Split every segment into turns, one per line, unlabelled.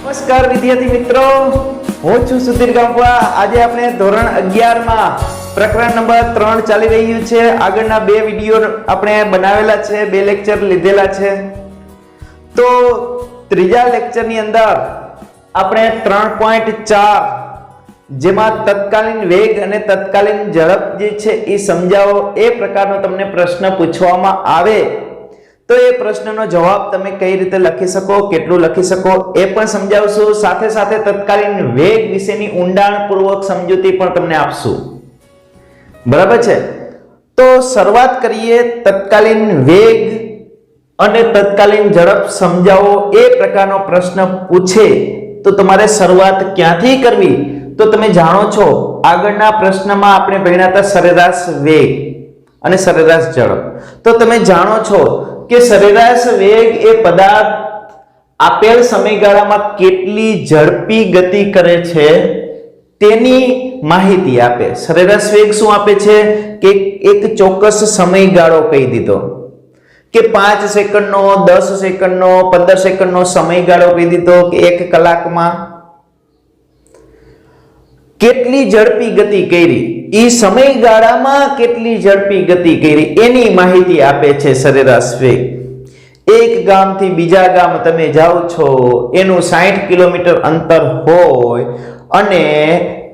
નમસ્કાર વિદ્યાર્થી મિત્રો, હું છું સુધીર ગામવા। આજે આપણે ધોરણ 11 માં પ્રકરણ નંબર 3 ચાલી રહ્યું છે। આગળના બે વિડિયો આપણે બનાવેલા છે, બે લેક્ચર લીધેલા છે। તો ત્રીજા લેક્ચરની અંદર આપણે 3.4 જેમાં તત્કાલીન વેગ અને તત્કાલીન ઝડપ જે છે એ સમજાવો, એ પ્રકારનો તમને પ્રશ્ન પૂછવામાં આવે તો એ પ્રશ્નનો જવાબ તમે કઈ રીતે લખી શકો, કેટલું લખી શકો એ પણ સમજાવશું। સાથે સાથે તત્કાલીન વેગ વિશેની ઊંડાણપૂર્વક સમજૂતી પણ તમને આપશું, બરાબર છે। તો શરૂઆત કરીએ। તત્કાલીન વેગ અને તત્કાલીન ઝડપ સમજાવો એ પ્રકારનો પ્રશ્ન પૂછે તો તમારે શરૂઆત ક્યાંથી કરવી? તો તમે જાણો છો આગળના પ્રશ્નમાં આપણે ભણ્યા હતા સરેરાશ વેગ અને સરેરાશ ઝડપ। તો તમે જાણો છો કે સરેરાશ વેગ એ પદાર્થ આપેલ સમયગાળામાં કેટલી ઝડપી ગતિ કરે છે તેની માહિતી આપે। સરેરાશ વેગ શું આપે છે કે એક ચોક્કસ સમયગાળો કહી દીધો કે 5 સેકન્ડનો, 10 સેકન્ડનો, 15 સેકન્ડનો સમયગાળો કહી દીધો કે 1 કલાકમાં કેટલી ઝડપી ગતિ કરી, એ સમયગાળામાં કેટલી ઝડપી ગતિ કરી એની માહિતી આપે છે સરેરાશ વેગ। એક ગામથી બીજા ગામ તમે જાઓ છો, એનું 60 કિલોમીટર અંતર હોય અને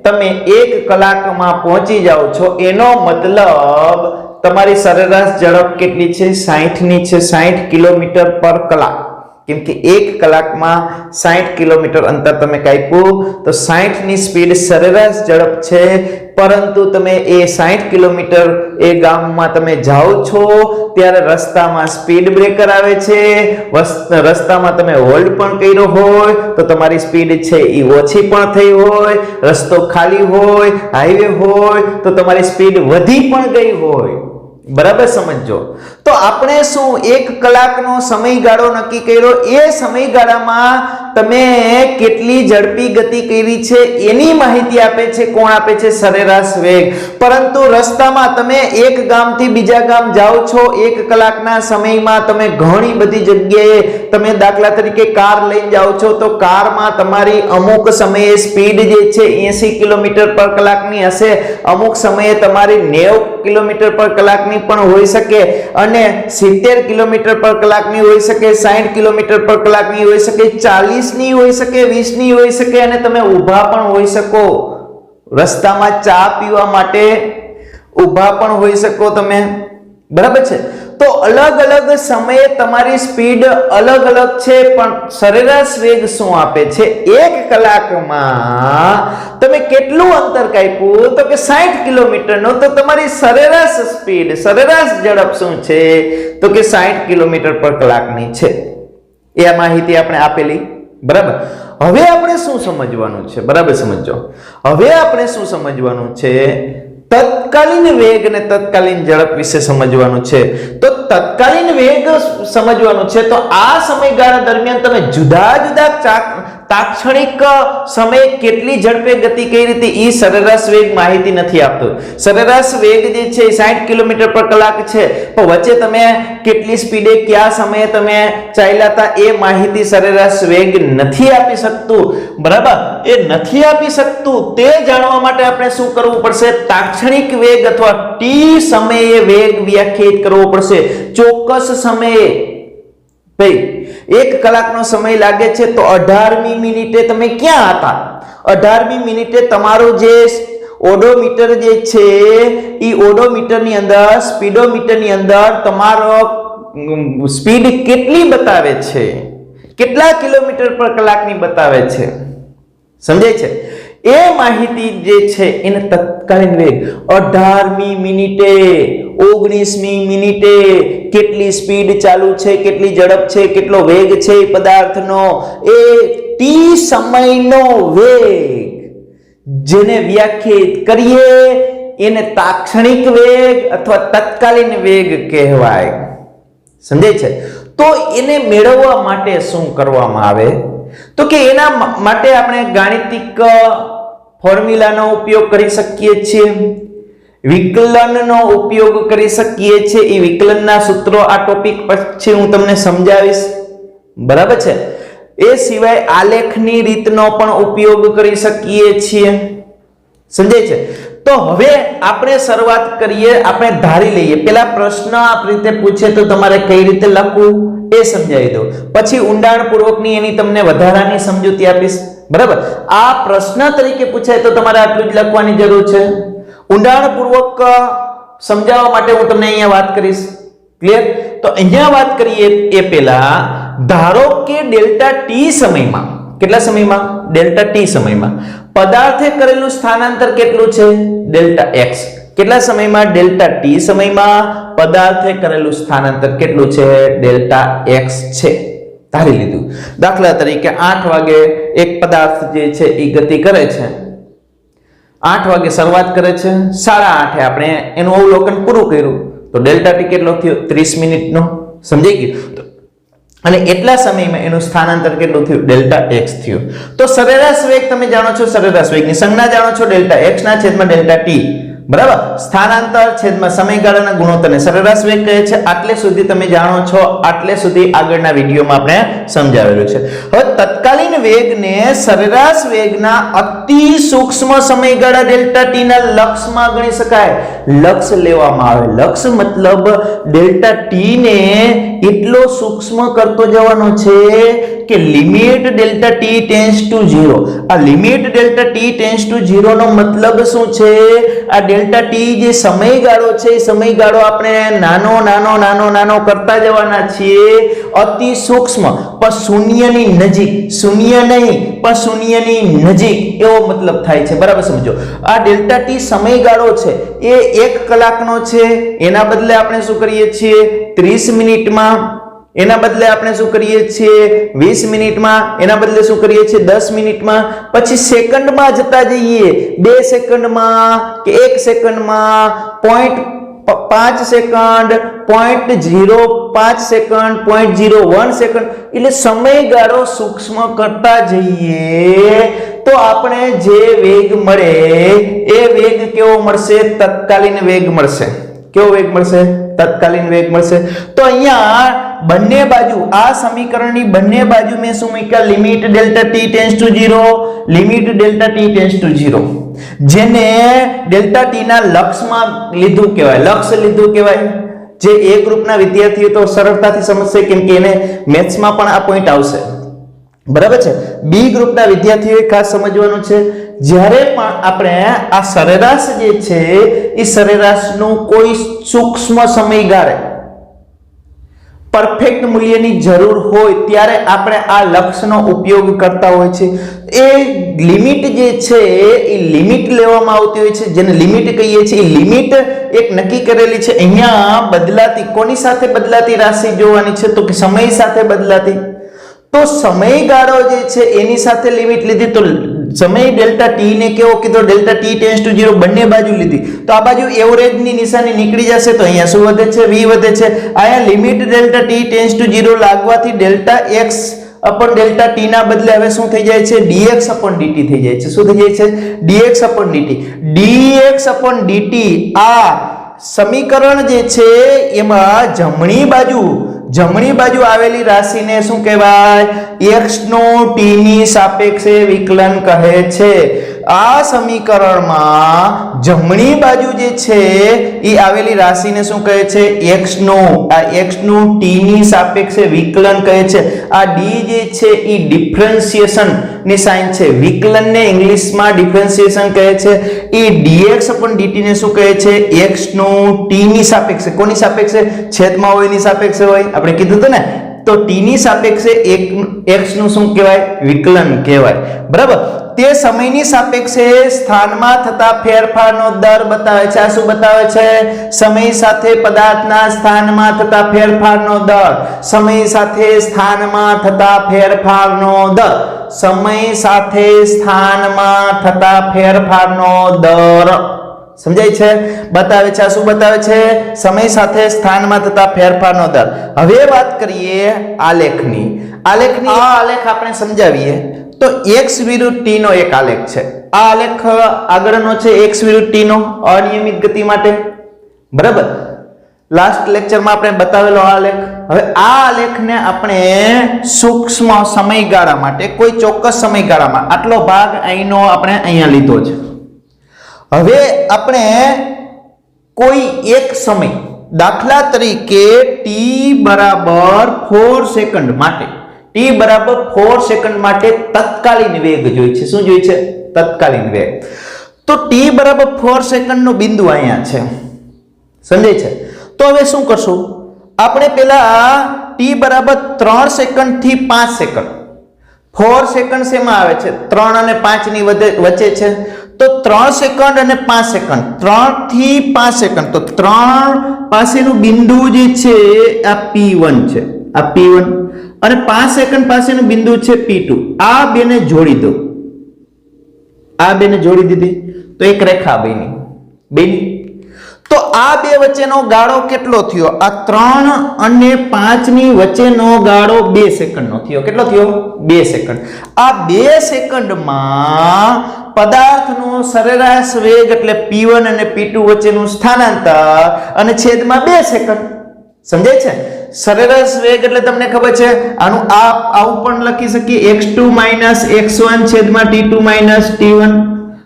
તમે 1 કલાકમાં પહોંચી જાઓ છો, એનો મતલબ તમારી સરેરાશ ઝડપ કેટલી છે? 60 ની છે, 60 કિલોમીટર પર કલાક। કેમ કે 1 કલાકમાં 60 કિલોમીટર અંતર તમે કાપ્યું તો 60 ની સ્પીડ સરેરાશ ઝડપ છે। પરંતુ તમે એ 60 કિલોમીટર એ ગામમાં તમે જાઓ છો ત્યારે રસ્તામાં સ્પીડ બ્રેકર આવે છે, રસ્તામાં તમે હોલ્ડ પણ કર્યો હોય તો તમારી સ્પીડ છે એ ઓછી પણ થઈ હોય, રસ્તો ખાલી હોય, હાઈવે હોય તો તમારી સ્પીડ વધી પણ ગઈ હોય, બરાબર સમજો। તો આપણે શું 1 કલાકનો સમયગાળો નક્કી કર્યો, એ સમયગાળામાં તમે કેટલી ઝડપી ગતિ કરી છે એની માહિતી આપે છે। કોણ આપે છે? સરેરાશ વેગ। પરંતુ રસ્તામાં તમે એક ગામથી બીજા ગામ જાઓ છો 1 કલાકના સમયમાં, તમે ઘણી બધી જગ્યાએ તમે દાખલા તરીકે કાર લઈને જાઓ છો તો કારમાં તમારી અમુક સમયે સ્પીડ જે છે 80 કિલોમીટર પર કલાકની હશે, અમુક સમયે તમારી 90 કિલોમીટર પર કલાકની પણ હોઈ શકે અને 70 કિલોમીટર પર કલાકની હોઈ શકે, 60 કિલોમીટર પર કલાકની હોઈ શકે, 40 ની હોઈ શકે, 20 ની હોઈ શકે અને તમે ઊભા પણ હોઈ શકો, રસ્તામાં ચા પીવા માટે ઊભા પણ હોઈ શકો તમે, બરાબર છે। તો અલગ અલગ સમયે તમારી સ્પીડ અલગ અલગ છે, પણ સરેરાશ વેગ શું આપે છે? 1 કલાકમાં તમે કેટલું અંતર કાપ્યું તો કે 60 કિલોમીટરનો, તો તમારી સરેરાશ સ્પીડ, સરેરાશ ઝડપ શું છે તો કે 60 કિલોમીટર પર કલાકની છે। એ આ માહિતી આપણે આપેલી, બરાબર। હવે આપણે શું સમજવાનું છે? બરાબર સમજો। હવે આપણે શું સમજવાનું છે? તત્કાલીન વેગ અને તત્કાલીન ઝડપ વિશે સમજવાનું છે। તો તત્કાલીન વેગ સમજવાનું છે તો આ સમયગાળા દરમિયાન તમે જુદા જુદા તાત્ક્ષણિક સમયે કેટલી ઝડપે ગતિ કરી હતી એ સરેરાશ વેગ માહિતી નથી આપતો। સરેરાશ વેગ જે છે 60 કિલોમીટર પર કલાક છે, પણ વચ્ચે તમે કેટલી સ્પીડે કયા સમયે તમે ચાલ્યા હતા એ માહિતી સરેરાશ વેગ નથી આપી શકતું, બરાબર। એ નથી આપી શકતું તે જાણવા માટે આપણે શું કરવું પડશે? તાત્ક્ષણિક વેગ અથવા ટી સમયે વેગ વ્યાખ્યાયિત કરવો પડશે। ચોક્કસ સમયે ભાઈ 1 કલાકનો સમય લાગે છે તો 18મી મિનિટે તમે ક્યાં હતા? 18મી મિનિટે તમારું જે ઓડોમીટર જે છે એ ઓડોમીટરની અંદર, સ્પીડોમીટરની અંદર તમારો સ્પીડ કેટલી બતાવે છે, કેટલા કિલોમીટર પર કલાકની બતાવે છે, સમજાય છે? એ માહિતી જે છે એને તત્કાલીન વેગ 18મી મિનિટે, 19મી મિનિટે કેટલી સ્પીડ ચાલુ છે, કેટલી ઝડપ છે, કેટલો વેગ છે એ પદાર્થનો, એ ટી સમયનો વેગ જેને વ્યાખ્યાયિત કરીએ એને તાત્ક્ષણિક વેગ અથવા તત્કાલીન વેગ કહેવાય, સમજાય છે? તો એને મેળવવા માટે શું કરવામાં આવે તો કે એના માટે આપણે ગાણિતિક ફોર્મ્યુલાનો ઉપયોગ કરી શકીએ છીએ, વિકલનનો ઉપયોગ કરી શકીએ છીએ। એ વિકલનના સૂત્રો આ ટોપિક પછી હું તમને સમજાવીશ, બરાબર છે। એ સિવાય આલેખની રીતનો પણ ઉપયોગ કરી શકીએ છીએ. સમજાય છે? તો હવે આપણે શરૂઆત કરીએ. આપણે ધારી લઈએ. પેલા પ્રશ્ન આ રીતે પૂછે તો તમારે કઈ રીતે લખવું એ સમજાવી દઉં, પછી ઊંડાણપૂર્વકની એની તમને વધારાની સમજૂતી આપીશ. બરાબર? આ પ્રશ્ન તરીકે પૂછાય તો તમારે આટલું જ લખવાની જરૂર છે. ઊંડાણપૂર્વક સમજાવવા માટે હું તમને અહીંયા વાત કરીશ. ક્લિયર? તો અહીંયા વાત કરીએ એ પહેલા ધારો કે ડેલ્ટા ટી સમયમાં, કેટલા સમયમાં? ડેલ્ટા ટી સમયમાં પદાર્થે કરેલું સ્થાનાંતર કેટલું છે? Delta x. કેટલા સમયમાં? ડેલ્ટા ટી સમયમાં પદાર્થે કરેલું સ્થાનાંતર કેટલું છે? ડેલ્ટા એક્સ છે. ધારી લીધું. દાખલા તરીકે 8 વાગે એક પદાર્થ જે છે એ ગતિ કરે છે. 8 વાગે શરૂઆત કરે છે, 8:30 આપણે એનું અવલોકન પૂરું કર્યું તો ડેલ્ટા ટી કેટલો થયો? 30 મિનિટનો. સમજાઈ ગયું? અને એટલા સમયમાં એનું સ્થાનાંતર કેટલું થયું? ડેલ્ટા એક્સ થયું. તો સરેરાશ વેગ તમે જાણો છો, સરેરાશ વેગની સંજ્ઞા જાણો છો, ડેલ્ટા એક્સ ના છેદમાં ડેલ્ટા ટી. બરાબર? સ્થાનાંતર છેદમાં સમયગાળાના ગુણોત્તરને સરેરાશ વેગ કહે છે. આટલે સુધી તમે જાણો છો. આટલે સુધી આગળના વિડીયોમાં આપણે સમજાવેલું છે. હવે તત્કાલીન વેગને સરેરાશ વેગના અતિ સૂક્ષ્મ સમયગાળા ડેલ્ટા ટી ના લક્ષમાં ગણી શકાય. લક્ષ લેવામાં આવે. લક્ષ મતલબ ડેલ્ટા ટી ને એટલો સૂક્ષ્મ કરતો જવાનો છે કે limit delta T tends to 0. આ limit delta T tends to 0 નો મતલબ શું છે? આ ડેલ્ટા ટી જે સમયગાળો છે એ સમયગાળો આપણે નાનો નાનો નાનો નાનો કરતા જવાના છીએ. અતિ સૂક્ષ્મ પણ શૂન્યની નજીક, શૂન્ય નહીં પણ શૂન્યની નજીક, એવો મતલબ થાય છે. બરાબર? સમજો. આ ડેલ્ટા ટી સમયગાળો છે એ 1 કલાકનો છે. એના બદલે આપણે શું કરીએ છીએ? 30 મિનિટમાં. એના બદલે આપણે શું કરીએ છીએ? 20 મિનિટમાં. એના બદલે શું કરીએ છીએ? 10 મિનિટમાં. પછી સેકન્ડમાં જતા જઈએ. 2 સેકન્ડમાં કે 1 સેકન્ડમાં, 0.5 સેકન્ડ, 0.05 સેકન્ડ, 0.01 સેકન્ડ. એટલે સમયગાળો સૂક્ષ્મ કરતા જઈએ તો આપણે જે વેગ મળે એ વેગ કેવો મળશે? તત્કાલીન વેગ મળશે. કેવો વેગ મળશે? તત્કાલીન વેગ મળશે. તો અહીંયા બંને બાજુ, આ સમીકરણની બંને બાજુ મેં શું મૂક્યા? Limit delta T tends to 0, limit delta T tends to 0, જેને ડેલ્ટા ટી ના લક્ષમાં લીધું કહેવાય. લક્ષ લીધું કહેવાય. જે એ ગ્રુપના વિદ્યાર્થીઓ તો સરળતાથી સમજશે, કેમ કે એને મેથ્સમાં પણ આ પોઈન્ટ આવશે. બરાબર છે? બી ગ્રુપના વિદ્યાર્થીઓએ ખાસ સમજવાનું છે, જ્યારે પણ આપણે આ સરેરાશ જે છે એ સરેરાશનું કોઈ સૂક્ષ્મ સમયગાળે પરફેક્ટ મૂલ્યની જરૂર હોય ત્યારે આપણે આ લક્ષનો ઉપયોગ કરતા હોય છે. એ લિમિટ જે છે એ લિમિટ લેવામાં આવતી હોય છે, જેને લિમિટ કહીએ છીએ. એ લિમિટ એક નક્કી કરેલી છે. અહીંયા બદલાતી, કોની સાથે બદલાતી રાશિ જોવાની છે? તો કે સમય સાથે બદલાતી. તો સમયગાળો જે છે એની સાથે લિમિટ લીધી. તો સમય ડેલ્ટા ટી ને કેવો કીધો? Delta T tends to 0. બંને બાજુ લીધી તો આ બાજુ એવરેજની નિશાની નીકળી જશે. તો અહીંયા શું વધે છે? v વધે છે. અહીંયા limit delta T tends to 0 લાગવાથી delta x upon delta T ના બદલે હવે શું થઈ જાય છે? dx અપોન dt થઈ જાય છે. શું થઈ જાય છે? dx upon dt. dx upon dt આ સમીકરણ જે છે એમાં જમણી બાજુ આવેલી રાશિને શું કહેવાય? x નું t ની સાપેક્ષે વિકલન કહે છે. આ સમીકરણમાં જમણી બાજુ જે છે એ આવેલી રાશિને શું કહે છે? x નું t ની સાપેક્ષે વિકલન કહે છે. આ d જે છે એ ડિફરન્શિએશન ની સાઇન છે. વિકલનને ઇંગ્લિશમાં ડિફરન્શિએશન કહે છે. એ dx dt ને શું કહે છે? x નું t ની સાપેક્ષે. કોની સાપેક્ષે? છેદમાં હોય એની સાપેક્ષે હોય. આપણે કીધું હતું ને. તો t ની સાપેક્ષે x નું શું કહેવાય? વિકલન કહેવાય. બરાબર? તે સમયની સાપેક્ષે સ્થાનમાં થતા ફેરફારનો દર બતાવે છે. આ શું બતાવે છે? સમય સાથે પદાર્થના સ્થાનમાં થતા ફેરફારનો દર. સમય સાથે સ્થાનમાં થતા ફેરફારનો દર. સમય સાથે સ્થાનમાં થતા ફેરફારનો દર સમજાય છે? બતાવે છે. આ શું બતાવે છે? સમય સાથે સ્થાનમાં થતા ફેરફારનો દર. હવે વાત કરીએ આલેખની. આ આલેખ આપણે સમજાવીએ તો x વિરુદ્ધ t નો એક આલેખ છે. આ આલેખ આગળનો છે x વિરુદ્ધ t નો અનિયમિત ગતિ માટે. બરાબર? લાસ્ટ લેક્ચરમાં આપણે બતાવેલો આલેખ. હવે આ આલેખને આપણે સૂક્ષ્મ સમયગાળા માટે કોઈ ચોક્કસ સમયગાળામાં આટલો ભાગ અહીંનો આપણે અહીંયા લીધો છે. હવે આપણે કોઈ એક સમય દાખલા તરીકે t બરાબર 4 સેકન્ડ માટે તત્કાલીન વેગ જોઈ છે. શું જોઈ છે? તત્કાલીન વેગ. તો t બરાબર 4 સેકન્ડ નું બિંદુ અહીંયા છે. સમજાય છે? તો હવે શું કરશું? આપણે પેલા t બરાબર 3 સેકન્ડ થી 5 સેકન્ડ. 4 સેકન્ડ શેમાં આવે છે? 3 અને 5 ની વચ્ચે છે. તો 3 સેકન્ડ અને 5 સેકન્ડ, 3 થી 5 સેકન્ડ, તો 3 પાસેનું બિંદુ જે છે આ P1 છે, આ P1, અને 5 સેકન્ડ પાસેનું બિંદુ છે P2. આ બેને જોડી દો. આ બેને જોડી દીધી તો એક રેખા બની. તો આ બે વચ્ચેનો ગાળો કેટલો થયો? આ 3 અને 5 ની વચ્ચેનો ગાળો 2 સેકન્ડનો થયો. કેટલો થયો? 2 સેકન્ડ. આ 2 સેકન્ડમાં પદાર્થનો સરેરાશ વેગ એટલે P1 અને P2 વચ્ચેનું સ્થાનાંતર અને છેદમાં 2 સેકન્ડ. સમજાય છે? સરેરાશ વેગ એટલે તમને ખબર છે આનું આવું પણ લખી શકીએ x2 x1 છેદમાં t2 t1.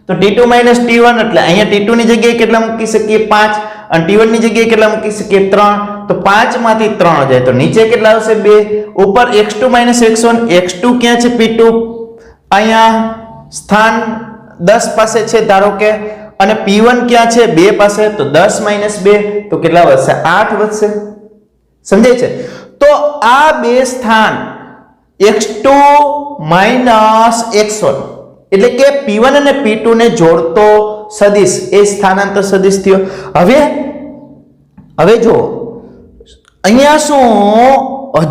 તો t2 t1 એટલે અહીંયા t2 ની જગ્યાએ કેટલા મૂકી શકીએ? 5, અને t1 ની જગ્યાએ કેટલા મૂકી શકીએ? 3. તો 5 માંથી 3 જાય તો નીચે કેટલા આવશે? 2. ઉપર x2 x1, x2 ક્યાં છે? P2 અહીંયા સ્થાન 10 પાસે છે ધારો કે, અને P1 ક્યાં છે? 2 પાસે. તો 10 2 તો કેટલા વધશે? 8 વધશે. સમજાય છે? તો આ બે સ્થાન x2 x1 એટલે કે P1 અને P2 ને જોડતો સદિશ એ સ્થાનાંતર સદિશ થયો. હવે જો અહીંયા શું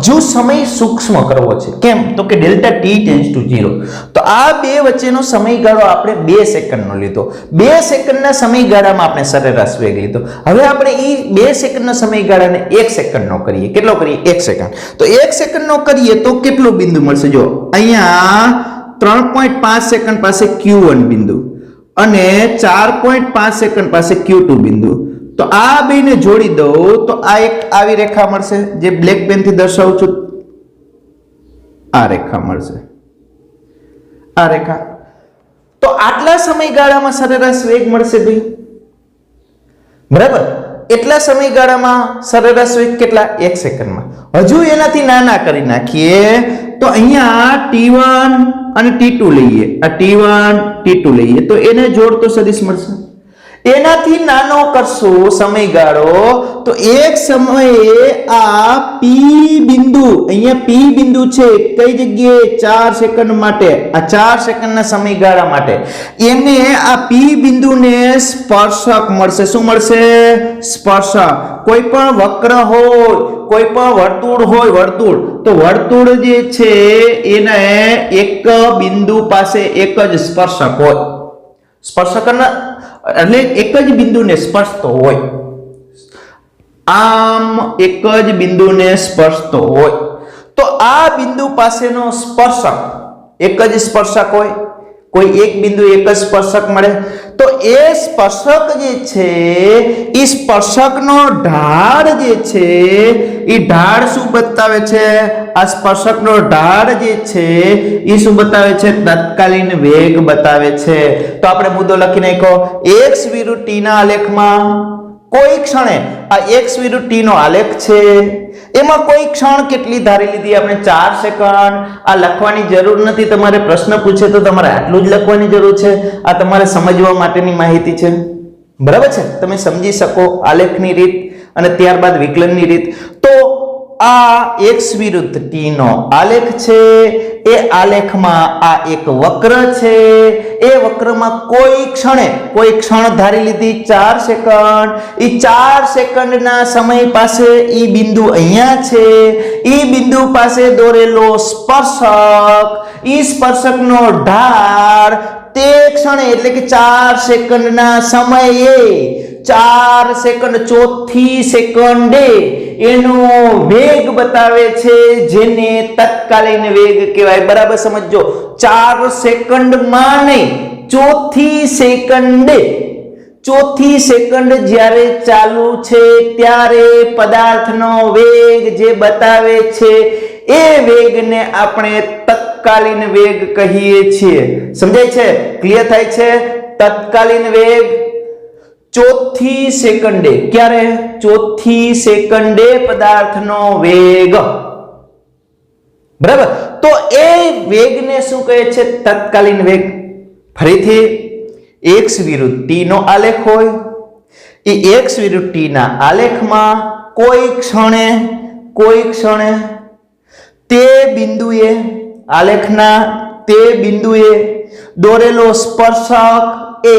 હજુ સમય સૂક્ષ્મ કરવો છે. કેમ? તો કે ડેલ્ટા t ટેન્ડ્સ ટુ 0. તો આ બે વચ્ચેનો સમયગાળો આપણે 2 સેકન્ડનો લીધો. 2 સેકન્ડના સમયગાળામાં આપણે સરેરાશ વેગ લીધો. હવે આપણે એ 2 સેકન્ડના સમયગાળાને 1 સેકન્ડનો કરીએ. કેટલો કરીએ? 1 સેકન્ડ. તો 1 સેકન્ડનો કરીએ તો કેટલો બિંદુ મળશે? જો અહીંયા 3.5 સેકન્ડ પાસે Q1 બિંદુ અને 4.5 સેકન્ડ પાસે Q2 બિંદુ. તો આ બેને જોડી દો તો આ એક આવી રેખા મળશે, જે બ્લેક પેન થી દર્શાવું છું. આ રેખા મળશે, આ રેખા. તો આટલા સમયગાળામાં સરેરાશ વેગ મળશે ભાઈ. બરાબર? એટલા સમયગાળામાં સરેરાશ વેગ કેટલા? 1 સેકન્ડમાં. હજુ એનાથી નાના કરી નાખીએ તો અહીંયા t1 અને t2 લઈએ. આ t1 t2 લઈએ તો એને જોડતો સદિશ મળશે. એનાથી નાનો કરશો સમયગાળો તો એક સમયે આ P બિંદુ, અહીંયા P બિંદુ છે કઈ જગ્યાએ? 4 સેકન્ડ માટે. આ 4 સેકન્ડના સમયગાળા માટે એને આ P બિંદુને સ્પર્શક મળશે. શું મળશે? સ્પર્શક. કોઈ પણ વક્ર હોય, કોઈ પણ વર્તુળ હોય, તો વર્તુળ જે છે એને એક બિંદુ પાસે એક જ સ્પર્શક હોય. સ્પર્શકના એટલે એક જ બિંદુને સ્પર્શતો હોય. આમ એક જ બિંદુને સ્પર્શતો હોય તો આ બિંદુ પાસેનો સ્પર્શક એક જ સ્પર્શક હોય. કોઈ એક બિંદુ એક જ સ્પર્શક મળે તો એ સ્પર્શક જે છે એ સ્પર્શકનો ઢાળ જે છે એ ઢાળ શું બતાવે છે? આ સ્પર્શકનો ઢાળ જે છે એ શું બતાવે છે? તત્કાલીન વેગ બતાવે છે. તો આપણે મુદ્દો લખી નાખ્યો. x વિરુદ્ધ t ના આલેખમાં કોઈ ક્ષણે આ x વિરુદ્ધ t નો આલેખ છે. એમાં કોઈ ક્ષણ કેટલી ધારી લીધી આપણે? 4 સેકન્ડ. આ લખવાની જરૂર નથી. તમારે પ્રશ્ન પૂછે તો તમારે આટલું જ લખવાની જરૂર છે. આ તમારે સમજવા માટેની માહિતી છે. બરાબર છે? તમે સમજી શકો આલેખની રીત અને ત્યારબાદ વિકલનની રીત. તો આ x વિરુદ્ધ t નો આલેખ છે. એ આલેખમાં આ એક વક્ર છે. એ વક્રમાં કોઈ ક્ષણ ધારી લીધી 4 સેકન્ડ. એ 4 સેકન્ડના સમય પાસે ઈ બિંદુ અહીંયા છે. ઈ બિંદુ પાસે દોરેલો સ્પર્શક, ઈ સ્પર્શકનો ઢાળ તે ક્ષણે એટલે કે 4 સેકન્ડના સમયે 4 સેકન્ડ ચોથી સેકન્ડે એનો વેગ બતાવે છે, જેને તત્કાલીન વેગ કહેવાય. બરાબર સમજો. 4 સેકન્ડમાં નહીં, ચોથી સેકન્ડે ચોથી સેકન્ડ જ્યારે ચાલુ છે ત્યારે પદાર્થનો વેગ જે બતાવે છે એ વેગને આપણે તત્કાલીન વેગ કહીએ છીએ. સમજાય છે? ક્લિયર થાય છે? તત્કાલીન વેગ ચોથી સેકન્ડે, ક્યારે? ચોથી સેકન્ડે પદાર્થનો વેગ. બરાબર? તો એ વેગને શું કહે છે? તત્કાલીન વેગ. ફરીથી x વિરુદ્ધ t નો આલેખ હોય, એ x વિરુદ્ધ t ના આલેખમાં કોઈ ક્ષણે તે બિંદુએ, આલેખના તે બિંદુએ દોરેલો સ્પર્શક એ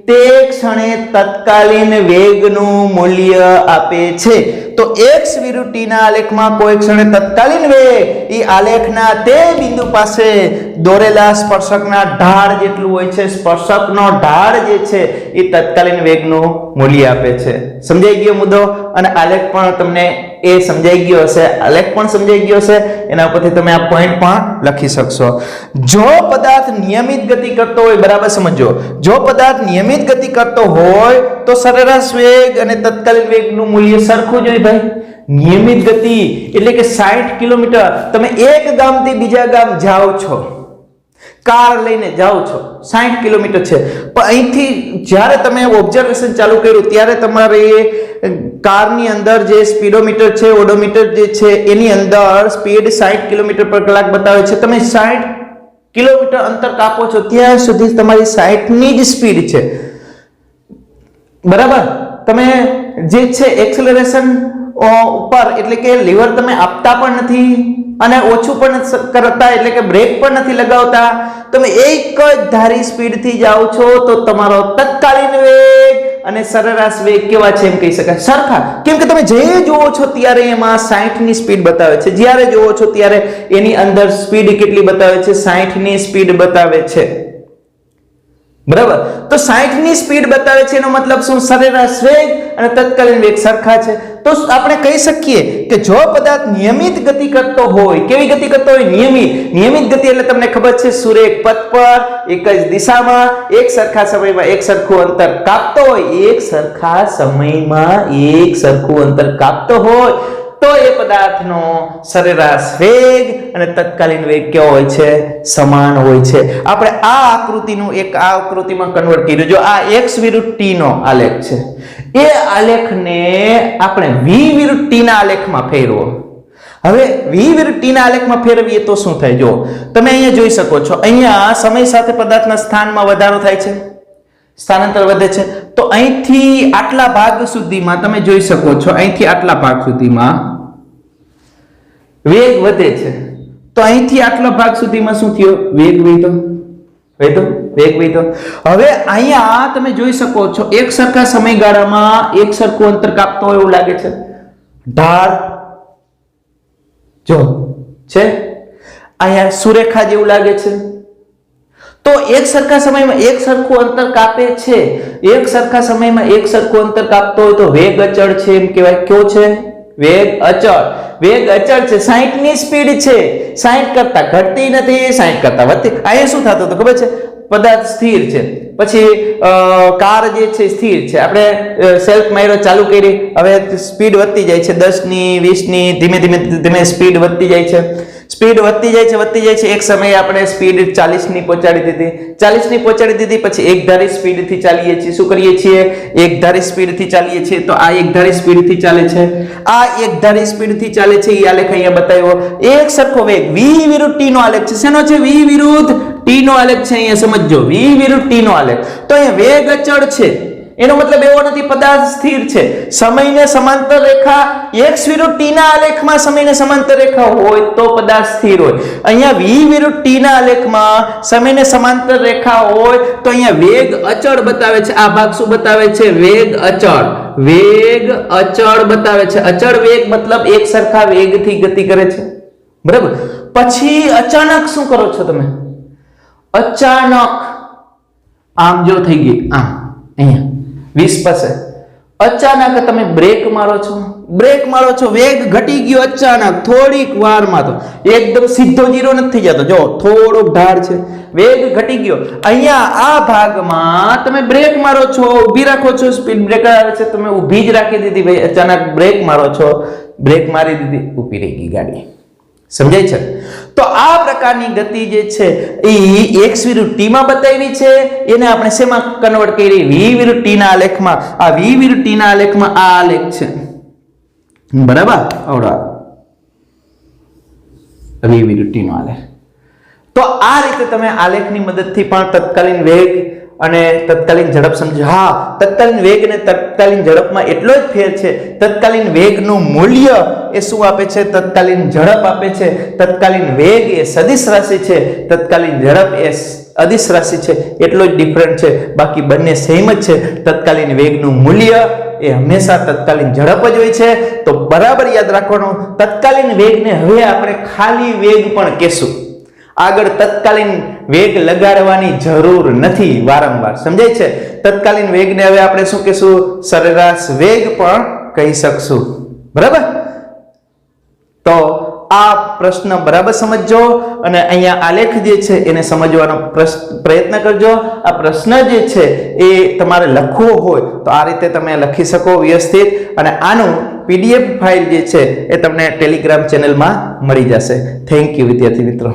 તે ક્ષણે તત્કાલીન વેગનું મૂલ્ય આપે છે. તો x વિરુદ્ધ t ના આલેખમાં કોઈ ક્ષણે તત્કાલીન વેગ એ આલેખના તે બિંદુ પાસે દોરેલા સ્પર્શકના ઢાળ જેટલું હોય છે. સ્પર્શકનો ઢાળ જે છે એ તત્કાલીન વેગનું મૂલ્ય આપે છે. સમજાઈ ગયો મુદ્દો? અને આલેખ પણ તમને એ સમજાઈ ગયો હશે, આલેખ પણ સમજાઈ ગયો હશે. એના ઉપરથી તમે આ પોઈન્ટ પણ લખી શકશો. જો પદાર્થ નિયમિત ગતિ કરતો હોય, બરાબર સમજો, જો પદાર્થ નિયમિત ગતિ કરતો હોય તો સરેરાશ વેગ અને તત્કાલીન વેગનું મૂલ્ય સરખું જ હોય ભાઈ. નિયમિત ગતિ એટલે કે 60 કિલોમીટર તમે એક ગામથી બીજા ગામ જાઓ છો, કાર લઈને જાઓ છો, 60 કિલોમીટર છે, પણ અહીંથી જ્યારે તમે ઓબ્ઝર્વેશન ચાલુ કર્યું ત્યારે તમારે કારની અંદર જે સ્પીડોમીટર છે, ઓડોમીટર જે છે એની અંદર સ્પીડ 60 કિલોમીટર પર કલાક બતાવે છે. તમે 60 કિલોમીટર અંતર કાપો છો ત્યાં સુધી તમારી 60 ની જ સ્પીડ છે. બરાબર? તમે જે છે એક્સેલરેશન ઉપર એટલે કે લીવર તમે આપતા પણ નથી અને ઓછું પણ કરતા એટલે કે બ્રેક પણ નથી લગાવતા, તમે એક જ ધારી સ્પીડથી જાઓ છો તો તમારો તત્કાલીન વેગ અને સરેરાશ વેગ કેવા છે એમ કહી શકાય? સરખા. કેમ કે તમે જે જોવો છો ત્યારે એમાં 60 ની સ્પીડ બતાવે છે, જ્યારે જોવો છો ત્યારે એની અંદર સ્પીડ કેટલી બતાવે છે? 60 ની સ્પીડ બતાવે છે. બરાબર? તો 60 ની સ્પીડ બતાવે છે એનો મતલબ શું? સરેરાશ વેગ અને તત્કાલીન વેગ સરખા છે. તો આપણે કહી શકીએ કે જો પદાર્થ નિયમિત ગતિ કરતો હોય, કેવી ગતિ કરતો હોય? નિયમિત ગતિ એટલે તમને ખબર છે સુરેખ પથ પર એક જ દિશામાં એક સરખા સમયમાં એક સરખું અંતર કાપતો હોય, એક સરખા સમયમાં એક સરખું અંતર કાપતો હોય તો એ પદાર્થનો સરેરાશ વેગ અને તત્કાલીન વેગ કેવો હોય છે? સમાન હોય છે. આપણે આ આકૃતિનું એક આ આકૃતિમાં કન્વર્ટ કર્યું. જો આ x વિરુદ્ધ t નો આલેખ છે, એ આલેખને આપણે v વિરુદ્ધ t ના આલેખમાં ફેરવો. હવે v વિરુદ્ધ t ના આલેખમાં ફેરવીએ તો શું થાય? જો તમે અહીંયા જોઈ શકો છો, અહીંયા સમય સાથે પદાર્થના સ્થાનમાં વધારો થાય છે, સ્થાનાંતર વધે છે. તો અહીંથી આટલા ભાગ સુધીમાં તમે જોઈ શકો છો, અહીંથી આટલા ભાગ સુધીમાં વેગ વધે છે. તો અહીંથી આટલા ભાગ સુધીમાં શું થયો? વેગ વધ્યો. હવે અહીંયા તમે જોઈ શકો છો એક સરખા સમયગાળામાં એક સરખું અંતર કાપતો હોય એવું લાગે છે. ઢાળ જો છે અહીંયા સુરેખા જેવું લાગે છે. તો એક સરખા સમયમાં એક સરખું અંતર કાપે છે, એક સરખા સમયમાં એક સરખું અંતર કાપતો હોય તો વેગ અચળ છે એમ કહેવાય. કયો છે? વેગ અચળ. વેગ અચળ છે. 60 ની સ્પીડ છે, 60 કરતા ઘટતી નથી, 60 કરતા વધતી. અહીંયા શું થતું હતું ખબર છે? પદાર્થ સ્થિર છે, પછી કાર જે છે સ્થિર છે, આપણે સેલ્ફ માઇરર ચાલુ કરી, હવે સ્પીડ વધતી જાય છે, 10 ની 20 ની ધીમે ધીમે સ્પીડ વધતી જાય છે. એક સમયે આપણે સ્પીડ 40 ની પહોંચાડી દીધી, પછી એક ધારી સ્પીડ થી ચાલીએ છીએ. શું કરીએ છીએ? એક ધારી સ્પીડ થી ચાલીએ છીએ. તો આ એક ધારી સ્પીડ થી ચાલે છે, આ એક ધારી સ્પીડ થી ચાલે છે. એ આલેખ અહીંયા બતાવ્યો. એક સરખો વેગ v વિરુદ્ધ t નો આલેખ છે. શેનો છે? v વિરુદ્ધ t નો આલેખ છે. અહીંયા સમજો, v વિરુદ્ધ t નો આલેખ. તો અહીંયા વેગ અચળ છે એનો મતલબ એવો નથી પદાર્થ સ્થિર છે. સમયને સમાંતર રેખા x વિરુદ્ધ t ના આલેખમાં સમયને સમાંતર રેખા હોય તો પદાર્થ સ્થિર હોય. અહીંયા v વિરુદ્ધ t ના આલેખમાં સમયને સમાંતર રેખા હોય તો અહીંયા વેગ અચળ બતાવે છે. આ ભાગ શું બતાવે છે? વેગ અચળ. વેગ અચળ બતાવે છે. અચળ વેગ મતલબ એક સરખા વેગથી ગતિ કરે છે. બરાબર? પછી અચાનક શું કરો છો તમે? અચાનક આમ જો થઈ ગઈ, આમ અહીંયા 20 પાસે અચાનક તમે બ્રેક મારો છો, બ્રેક મારો છો, વેગ ઘટી ગયો અચાનક થોડીક વારમાં, તો એકદમ સીધો જીરો નથી થઈ જતો, જો થોડો ઢાળ છે, વેગ ઘટી ગયો. અહીંયા આ ભાગમાં તમે બ્રેક મારો છો, ઊભી રાખો છો, સ્પીડ બ્રેકર આવે છે, તમે ઊભી જ રાખી દીધી ભાઈ, અચાનક બ્રેક મારો છો, બ્રેક મારી દીધી, ઊભી રહી ગઈ ગાડી. સમજાય છે? તો આ પ્રકારની ગતિ જે છે એ x વિરુદ્ધ t માં બતાવી છે, એને આપણે શેમાં કન્વર્ટ કરી? v વિરુદ્ધ t ના આલેખમાં. આ v વિરુદ્ધ t ના આલેખમાં આ આલેખ છે, બરાબર? આવડા v વિરુદ્ધ t નો આલેખ. તો આ રીતે તમે આલેખની મદદથી પણ તત્કાલીન વેગ અને તત્કાલીન ઝડપ સમજો. હા, તત્કાલીન વેગ અને તત્કાલીન ઝડપમાં એટલો જ ફેર છે, તત્કાલીન વેગનું મૂલ્ય એ શું આપે છે? તત્કાલીન ઝડપ આપે છે. તત્કાલીન વેગ એ સદિશ રાશિ છે, તત્કાલીન ઝડપ એ અદિશ રાશિ છે, એટલો જ ડિફરન્ટ છે, બાકી બંને સેમ જ છે. તત્કાલીન વેગનું મૂલ્ય એ હંમેશા તત્કાલીન ઝડપ જ હોય છે. તો બરાબર યાદ રાખવાનું, તત્કાલીન વેગને હવે આપણે ખાલી વેગ પણ કહેશું. આગળ તત્કાલીન વેગ લગાડવાની જરૂર નથી વારંવાર. સમજાય છે? તત્કાલીન વેગને હવે આપણે શું કહેશું? સરેરાશ વેગ પણ કહી શકશું. બરાબર? તો આ પ્રશ્ન બરાબર સમજજો અને અહીંયા આલેખ જે છે એને સમજવાનો પ્રયત્ન કરજો. આ પ્રશ્ન જે છે એ તમારે લખવો હોય તો આ રીતે તમે લખી શકો વ્યવસ્થિત, અને આનું PDF ફાઇલ જે છે એ તમને ટેલિગ્રામ ચેનલમાં મળી જશે. થેન્ક યુ વિદ્યાર્થી મિત્રો.